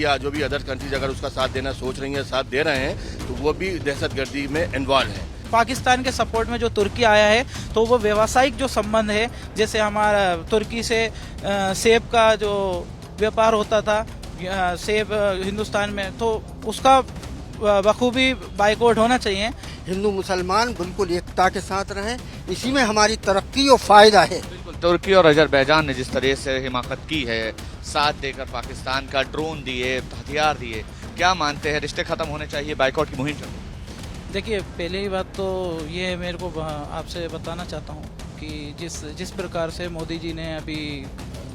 तुर्की या जो भी अदर कंट्रीज अगर उसका साथ देना सोच रही हैं, साथ दे रहे हैं, तो वो भी दहशतगर्दी में इन्वॉल्व हैं। पाकिस्तान के सपोर्ट में जो तुर्की आया है, तो वो व्यवसायिक जो संबंध है, जैसे हमारा तुर्की से सेब का जो व्यापार होता था, सेब हिंदुस्तान में, तो उसका बखूबी बाइकआउट होना चाहिए। हिंदू मुसलमान बिल्कुल एकता के साथ रहें, इसी में हमारी तरक्की और फायदा है। बिल्कुल, तुर्की और अजरबैजान ने जिस तरह से हिमाकत की है, साथ देकर पाकिस्तान का ड्रोन दिए, हथियार दिए, क्या मानते हैं रिश्ते खत्म होने चाहिए, बाइकआउट की मुहिम चले? देखिए, पहली बात तो ये मेरे को आपसे बताना चाहता हूँ कि जिस प्रकार से मोदी जी ने अभी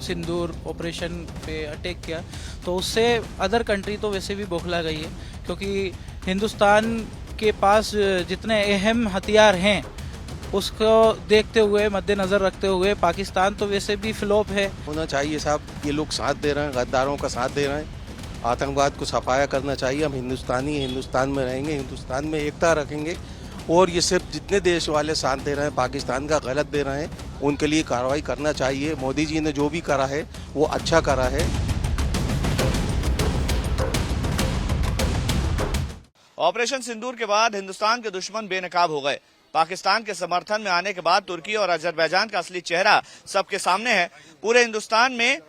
सिंदूर ऑपरेशन पे अटैक किया, तो उससे अदर कंट्री तो वैसे भी बौखला गई है, क्योंकि हिंदुस्तान के पास जितने अहम हथियार हैं उसको देखते हुए, मद्देनज़र रखते हुए, पाकिस्तान तो वैसे भी फ्लॉप है। होना चाहिए साहब, ये लोग साथ दे रहे हैं, गद्दारों का साथ दे रहे हैं, आतंकवाद को सफाया करना चाहिए। हम हिंदुस्तानी हिंदुस्तान में रहेंगे, हिंदुस्तान में एकता रखेंगे, और ये सिर्फ जितने देश वाले साथ दे रहे हैं, पाकिस्तान का गलत दे रहे हैं, उनके लिए कार्रवाई करना चाहिए। मोदी जी ने जो भी करा है वो अच्छा करा है। ऑपरेशन सिंदूर के बाद हिंदुस्तान के दुश्मन बेनकाब हो गए। पाकिस्तान के समर्थन में आने के बाद तुर्की और अजरबैजान का असली चेहरा सबके सामने है। पूरे हिंदुस्तान में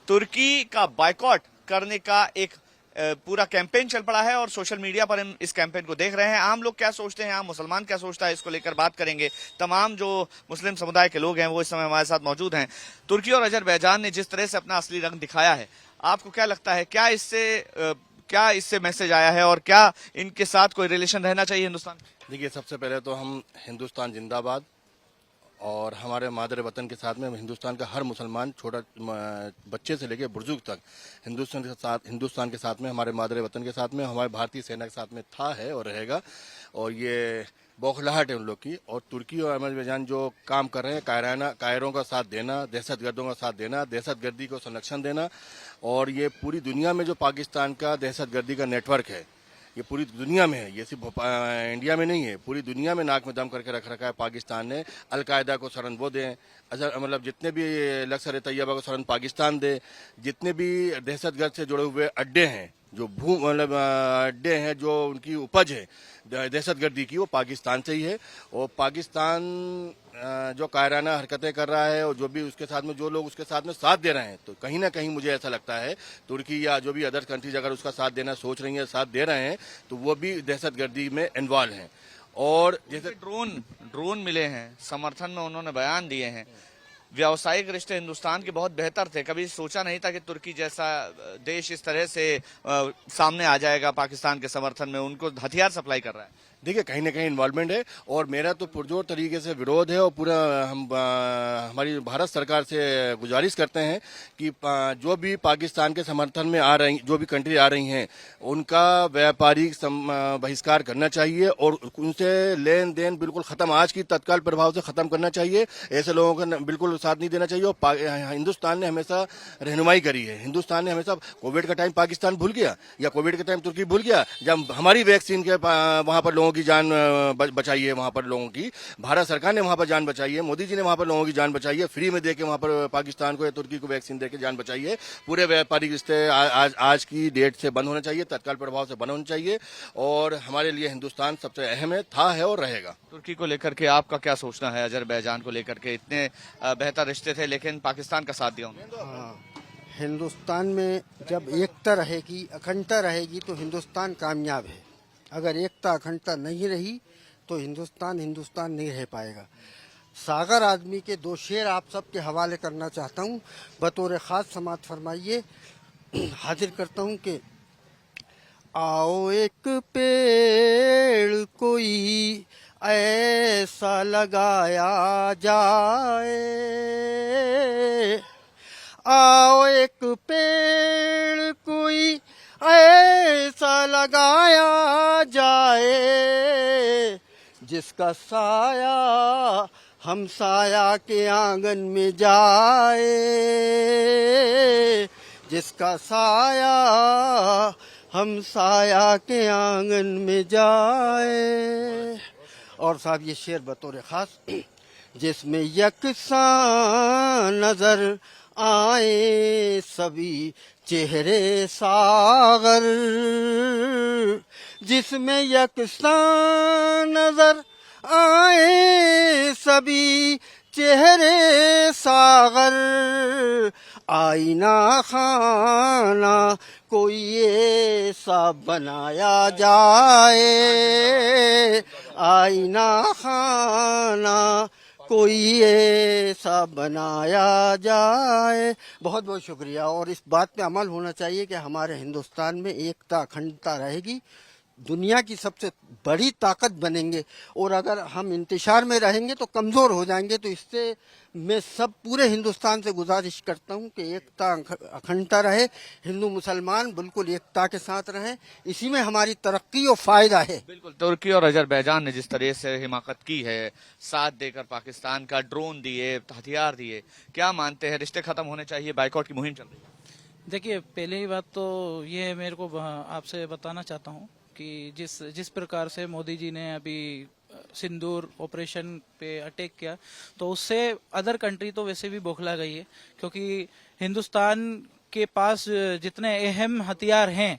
तुर्की का बाइकआउट करने का एक पूरा कैंपेन चल पड़ा है और सोशल मीडिया पर हम इस कैंपेन को देख रहे हैं। आम लोग क्या सोचते हैं, आम मुसलमान क्या सोचता है, इसको लेकर बात करेंगे। तमाम जो मुस्लिम समुदाय के लोग हैं वो इस समय हमारे साथ मौजूद हैं। तुर्की और अजरबैजान ने जिस तरह से अपना असली रंग दिखाया है, आपको क्या लगता है, क्या इससे मैसेज आया है और क्या इनके साथ कोई रिलेशन रहना चाहिए हिंदुस्तान? देखिए, सबसे पहले तो हम हिंदुस्तान जिंदाबाद, और हमारे मादर वतन के साथ में हिंदुस्तान का हर मुसलमान, छोटा बच्चे से लेकर बुजुर्ग तक हिंदुस्तान के साथ में, हमारे मादर वतन के साथ में, हमारे भारतीय सेना के साथ में था, है और रहेगा। और ये बौखलाहट है उन लोग की। और तुर्की और अजरबैजान जो काम कर रहे हैं, कायरों का साथ देना, दहशतगर्दों का साथ देना, दहशतगर्दी को संरक्षण देना, और ये पूरी दुनिया में जो पाकिस्तान का दहशतगर्दी का नेटवर्क है, ये पूरी दुनिया में है, ये सिर्फ इंडिया में नहीं है, पूरी दुनिया में नाक में दम करके रख रखा है पाकिस्तान ने। अलकायदा को शरण वो दें, मतलब जितने भी लश्कर तैयबा को शरण पाकिस्तान दे, जितने भी दहशतगर्द से जुड़े हुए अड्डे हैं, जो अड्डे हैं, जो उनकी उपज है दहशतगर्दी की, वो पाकिस्तान से ही है। और पाकिस्तान जो कायराना हरकतें कर रहा है, और जो भी उसके साथ में, जो लोग उसके साथ में साथ दे रहे हैं, तो कहीं ना कहीं मुझे ऐसा लगता है तुर्की या जो भी अदर कंट्रीज अगर उसका साथ देना सोच रही हैं, साथ दे रहे हैं, तो वो भी दहशतगर्दी में इन्वॉल्व हैं। और जैसे ड्रोन मिले हैं, समर्थन में उन्होंने बयान दिए हैं। व्यावसायिक रिश्ते हिंदुस्तान के बहुत बेहतर थे, कभी सोचा नहीं था कि तुर्की जैसा देश इस तरह से सामने आ जाएगा पाकिस्तान के समर्थन में, उनको हथियार सप्लाई कर रहा है। देखिए, कहीं ना कहीं इन्वॉल्वमेंट है, और मेरा तो पुरजोर तरीके से विरोध है। और पूरा हम हमारी भारत सरकार से गुजारिश करते हैं कि जो भी पाकिस्तान के समर्थन में आ रही, जो भी कंट्री आ रही हैं, उनका व्यापारिक बहिष्कार करना चाहिए, और उनसे लेन देन बिल्कुल खत्म, आज की तत्काल प्रभाव से खत्म करना चाहिए। ऐसे लोगों का बिल्कुल साथ नहीं देना चाहिए। और हिंदुस्तान ने हमेशा रहनुमाई करी है, हिंदुस्तान ने हमेशा, कोविड का टाइम पाकिस्तान भूल गया, या कोविड के टाइम तुर्की भूल गया, जब हमारी वैक्सीन के वहां पर लोगों की जान बचाई है, वहां पर लोगों की भारत सरकार ने वहां पर जान बचाई है, मोदी जी ने वहां पर लोगों की जान बचाई है, फ्री में देके वहां पर पाकिस्तान को या तुर्की को वैक्सीन देके जान बचाई है। पूरे व्यापारिक रिश्ते आज की डेट से बंद होना चाहिए, तत्काल प्रभाव से बंद होना चाहिए। और हमारे लिए हिंदुस्तान सबसे अहम है, था, है और रहेगा। तुर्की को लेकर के आपका क्या सोचना है? अजरबैजान को लेकर के इतने बेहतर रिश्ते थे, लेकिन पाकिस्तान का साथ दिया उन्होंने। हिंदुस्तान में जब एकता रहेगी, अखंडता रहेगी, तो हिंदुस्तान कामयाब है। अगर एकता अखंडता नहीं रही तो हिंदुस्तान नहीं रह पाएगा। सागर आदमी के दो शेर आप सबके हवाले करना चाहता हूँ, बतौर खास समात फरमाइए। हाजिर करता हूँ कि आओ एक पेड़ कोई ऐसा लगाया जाए, आओ एक पेड़ कोई ऐसा लगाया जाए, जिसका साया हम साया के आंगन में जाए, जिसका साया हम साया के आंगन में जाए। और साहब ये शेर बतौर खास, जिसमें यकसां नजर आए सभी चेहरे सागर, जिसमें यकसान नजर आए सभी चेहरे सागर, आईना खाना कोई ऐसा बनाया जाए, आईना खाना कोई ऐसा बनाया जाए। बहुत बहुत शुक्रिया। और इस बात पे अमल होना चाहिए कि हमारे हिंदुस्तान में एकता अखंडता रहेगी, दुनिया की सबसे बड़ी ताकत बनेंगे। और अगर हम इंतशार में रहेंगे तो कमज़ोर हो जाएंगे। तो इससे मैं सब पूरे हिंदुस्तान से गुजारिश करता हूं कि एकता अखंडता रहे, हिंदू मुसलमान बिल्कुल एकता के साथ रहें, इसी में हमारी तरक्की और फायदा है। बिल्कुल, तुर्की और अजरबैजान ने जिस तरह से हिमाकत की है, साथ देकर पाकिस्तान का ड्रोन दिए, हथियार दिए, क्या मानते हैं रिश्ते खत्म होने चाहिए? बाइकआउट की मुहिम चल रही है। देखिए, पहली बात तो ये मेरे को आपसे बताना चाहता हूँ कि जिस प्रकार से मोदी जी ने अभी सिंदूर ऑपरेशन पे अटैक किया, तो उससे अदर कंट्री तो वैसे भी बौखला गई है, क्योंकि हिंदुस्तान के पास जितने अहम हथियार हैं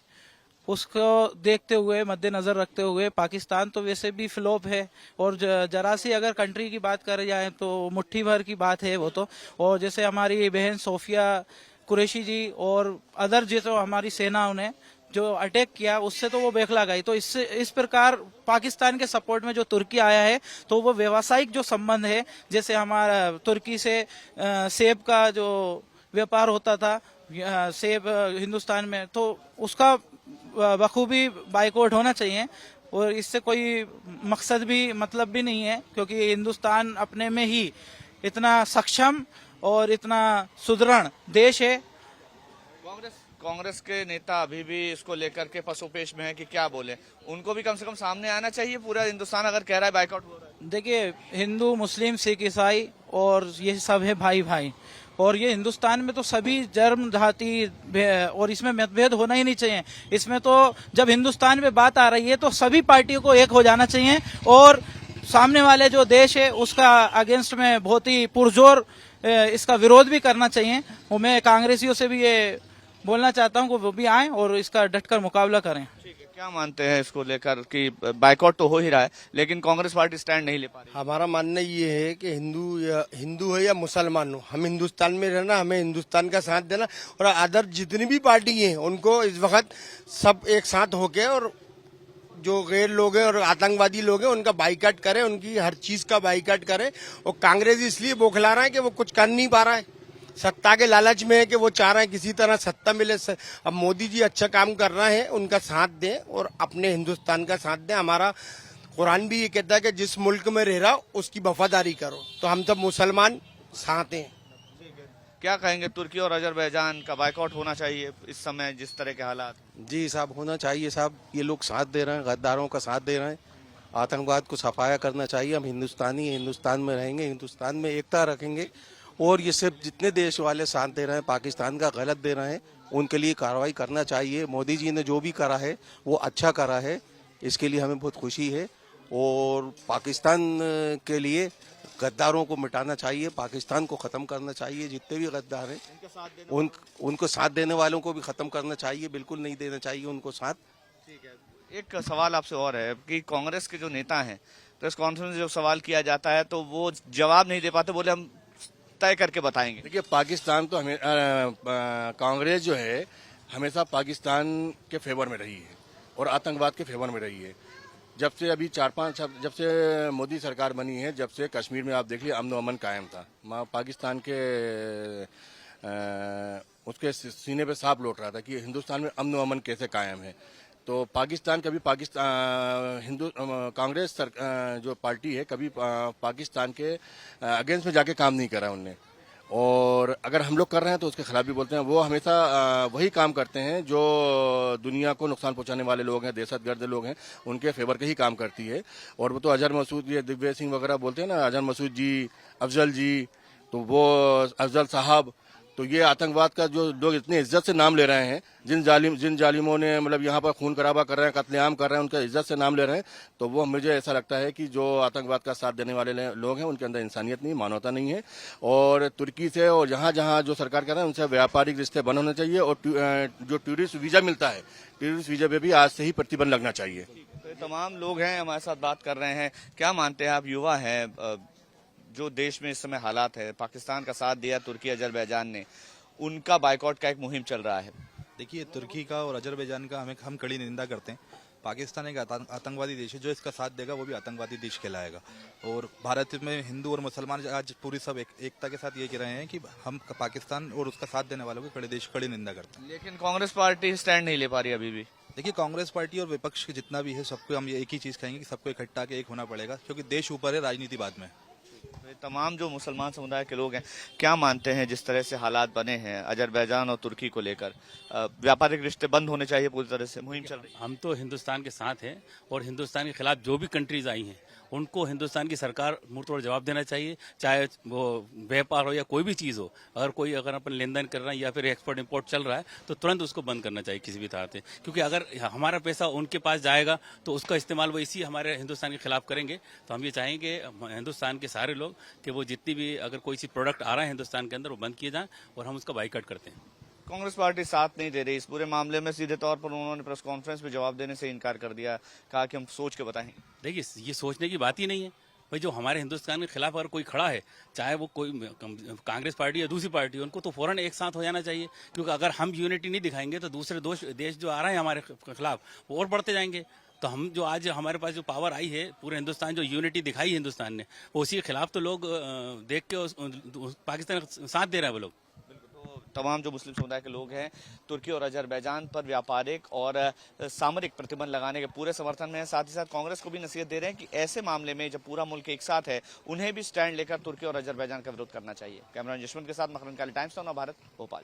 उसको देखते हुए, मद्देनजर रखते हुए, पाकिस्तान तो वैसे भी फ्लॉप है। और जरा सी अगर कंट्री की बात करें जाए तो मुट्ठी भर की बात है वो तो। और जैसे हमारी बहन सोफिया कुरैशी जी और अदर जो हमारी सेनाओं ने जो अटैक किया, उससे तो वो बेखला गई। तो इससे इस प्रकार पाकिस्तान के सपोर्ट में जो तुर्की आया है, तो वो व्यवसायिक जो संबंध है, जैसे हमारा तुर्की से सेब का जो व्यापार होता था, सेब हिंदुस्तान में, तो उसका बखूबी बाइकआउट होना चाहिए। और इससे कोई मकसद भी मतलब भी नहीं है, क्योंकि हिंदुस्तान अपने में ही इतना सक्षम और इतना सुदृढ़ देश है। कांग्रेस के नेता अभी भी इसको लेकर के पसोपेश में है कि क्या बोले, उनको भी कम से कम सामने आना चाहिए। पूरा हिंदुस्तान अगर कह रहा है बाइकआउट हो रहा है। देखिए, हिंदू मुस्लिम सिख ईसाई और ये सब है भाई भाई, और ये हिंदुस्तान में तो सभी धर्म जाति और इसमें मतभेद होना ही नहीं चाहिए। इसमें तो जब हिंदुस्तान में बात आ रही है तो सभी पार्टियों को एक हो जाना चाहिए, और सामने वाले जो देश है उसका अगेंस्ट में बहुत ही पुरजोर इसका विरोध भी करना चाहिए। और मैं कांग्रेसियों से भी ये बोलना चाहता हूं कि वो भी आएं और इसका डटकर मुकाबला करें। ठीक है, क्या मानते हैं इसको लेकर कि बाइकआउट तो हो ही रहा है, लेकिन कांग्रेस पार्टी स्टैंड नहीं ले पा रही? हमारा मानना ये है कि हिंदू है या मुसलमान हो, हम हिंदुस्तान में रहना, हमें हिंदुस्तान का साथ देना। और अदर जितनी भी पार्टी हैं उनको इस वक्त सब एक साथ होके, और जो गैर लोग हैं और आतंकवादी लोग हैं उनका बाइकाट करें, उनकी हर चीज का बाइकाट करें। और कांग्रेस इसलिए बौखला रहा है कि वो कुछ कर नहीं पा रहा है, सत्ता के लालच में है कि वो चाह रहे हैं किसी तरह सत्ता मिले। अब मोदी जी अच्छा काम कर रहे हैं, उनका साथ दें और अपने हिंदुस्तान का साथ दें। हमारा कुरान भी ये कहता है कि जिस मुल्क में रह रहा उसकी वफादारी करो, तो हम सब मुसलमान साथ हैं। क्या कहेंगे, तुर्की और अजरबैजान का बाइकआउट होना चाहिए इस समय जिस तरह के हालात? जी साहब, होना चाहिए साहब। ये लोग साथ दे रहे हैं, गद्दारों का साथ दे रहे हैं, आतंकवाद को सफाया करना चाहिए। हम हिंदुस्तानी हिंदुस्तान में रहेंगे, हिंदुस्तान में एकता रखेंगे। और ये सिर्फ जितने देश वाले साथ दे रहे हैं, पाकिस्तान का गलत दे रहे हैं, उनके लिए कार्रवाई करना चाहिए। मोदी जी ने जो भी करा है वो अच्छा करा है, इसके लिए हमें बहुत खुशी है। और पाकिस्तान के लिए गद्दारों को मिटाना चाहिए, पाकिस्तान को ख़त्म करना चाहिए। जितने भी गद्दार हैं उनको साथ देने वालों को भी ख़त्म करना चाहिए, बिल्कुल नहीं देना चाहिए उनको साथ। ठीक है, एक सवाल आपसे और है कि कांग्रेस के जो नेता हैं, प्रेस कॉन्फ्रेंस में जब सवाल किया जाता है तो वो जवाब नहीं दे पाते, बोले हम तय करके बताएंगे। देखिए, पाकिस्तान तो हमें कांग्रेस जो है हमेशा पाकिस्तान के फेवर में रही है और आतंकवाद के फेवर में रही है। जब से अभी 4-5 जब से मोदी सरकार बनी है, जब से कश्मीर में आप देख लीजिए अमन अमन कायम था। पाकिस्तान के उसके सीने पे सांप लौट रहा था कि हिंदुस्तान में अमन अमन कैसे कायम है। तो पाकिस्तान कभी कांग्रेस जो पार्टी है कभी पाकिस्तान के अगेंस्ट में जाके काम नहीं करा उनने। और अगर हम लोग कर रहे हैं तो उसके खिलाफ भी बोलते हैं। वो हमेशा वही काम करते हैं जो दुनिया को नुकसान पहुंचाने वाले लोग हैं, दहशतगर्द लोग हैं, उनके फेवर के ही काम करती है। और वो तो अजहर मसूद, ये दिग्विजय सिंह वगैरह बोलते हैं ना, अजहर मसूद जी, अफजल जी, तो वो अफजल साहब, तो ये आतंकवाद का जो लोग इतनी इज्जत से नाम ले रहे हैं, जिन जालिमों ने मतलब यहाँ पर खून खराबा कर रहे हैं, कत्लेआम कर रहे हैं, उनका इज्जत से नाम ले रहे हैं, तो वो मुझे ऐसा लगता है कि जो आतंकवाद का साथ देने वाले लोग हैं उनके अंदर इंसानियत नहीं, मानवता नहीं है। और तुर्की से और जहाँ जहाँ जो सरकार कर रहा है उनसे व्यापारिक रिश्ते बंद होने चाहिए और जो टूरिस्ट वीजा मिलता है, टूरिस्ट वीजा पे भी आज से ही प्रतिबंध लगना चाहिए। तो ये तमाम लोग हैं हमारे साथ बात कर रहे हैं। क्या मानते हैं आप, युवा हैं, जो देश में इस समय हालात है, पाकिस्तान का साथ दिया तुर्की अजरबैजान ने, उनका बाइकआउट का एक मुहिम चल रहा है। देखिए, तुर्की का और अजरबैजान का हम कड़ी निंदा करते हैं। पाकिस्तान एक आतंकवादी देश है, जो इसका साथ देगा वो भी आतंकवादी देश कहलाएगा। और भारत में हिंदू और मुसलमान आज पूरी सब एकता के साथ ये कह रहे हैं कि हम पाकिस्तान और उसका साथ देने वालों की कड़ी निंदा करते हैं। लेकिन कांग्रेस पार्टी स्टैंड नहीं ले पा रही अभी भी। देखिए, कांग्रेस पार्टी और विपक्ष जितना भी है सबको हम एक ही चीज कहेंगे कि सबको इकट्ठा के एक होना पड़ेगा, क्योंकि देश ऊपर है, राजनीति बाद में। तमाम जो मुसलमान समुदाय के लोग हैं, क्या मानते हैं जिस तरह से हालात बने हैं अजरबैजान और तुर्की को लेकर, व्यापारिक रिश्ते बंद होने चाहिए, पूरी तरह से मुहिम चल रही है? हम तो हिंदुस्तान के साथ हैं और हिंदुस्तान के खिलाफ जो भी कंट्रीज आई हैं उनको हिंदुस्तान की सरकार मुंह तोड़ जवाब देना चाहिए, चाहे वो व्यापार हो या कोई भी चीज़ हो। अगर अपन लेन देन कर रहे हैं या फिर एक्सपोर्ट इंपोर्ट चल रहा है तो तुरंत उसको बंद करना चाहिए किसी भी तरह से, क्योंकि अगर हमारा पैसा उनके पास जाएगा तो उसका इस्तेमाल वो इसी हमारे हिंदुस्तान के खिलाफ करेंगे। तो हम ये चाहेंगे हिंदुस्तान के सारे लोग कि वो जितनी भी अगर कोई सी प्रोडक्ट आ रहा है हिंदुस्तान के अंदर वो बंद किए जाएं और हम उसका बाइकआउट करते हैं। कांग्रेस पार्टी साथ नहीं दे रही इस पूरे मामले में। सीधे तौर पर उन्होंने प्रेस कॉन्फ्रेंस में जवाब देने से इनकार कर दिया, कहा कि हम सोच के बताएंगे। देखिए, ये सोचने की बात ही नहीं है भाई। जो हमारे हिंदुस्तान के खिलाफ अगर कोई खड़ा है, चाहे वो कोई कांग्रेस पार्टी या दूसरी पार्टी, उनको तो फौरन एक साथ हो जाना चाहिए, क्योंकि अगर हम यूनिटी नहीं दिखाएंगे तो दूसरे देश जो आ रहे हैं हमारे खिलाफ वो और बढ़ते जाएंगे। तो हम जो आज हमारे पास जो पावर आई है, पूरे हिंदुस्तान जो यूनिटी दिखाई है हिंदुस्तान ने, वो उसी के खिलाफ तो लोग देख के पाकिस्तान का साथ दे रहे हैं वो लोग। तमाम जो मुस्लिम समुदाय के लोग हैं तुर्की और अजरबैजान पर व्यापारिक और सामरिक प्रतिबंध लगाने के पूरे समर्थन में हैं। साथ ही साथ कांग्रेस को भी नसीहत दे रहे हैं कि ऐसे मामले में जब पूरा मुल्क एक साथ है, उन्हें भी स्टैंड लेकर तुर्की और अजरबैजान का विरोध करना चाहिए। कैमरा जशवंत के साथ मकरन काली, टाइम्स ऑफ भारत, भोपाल।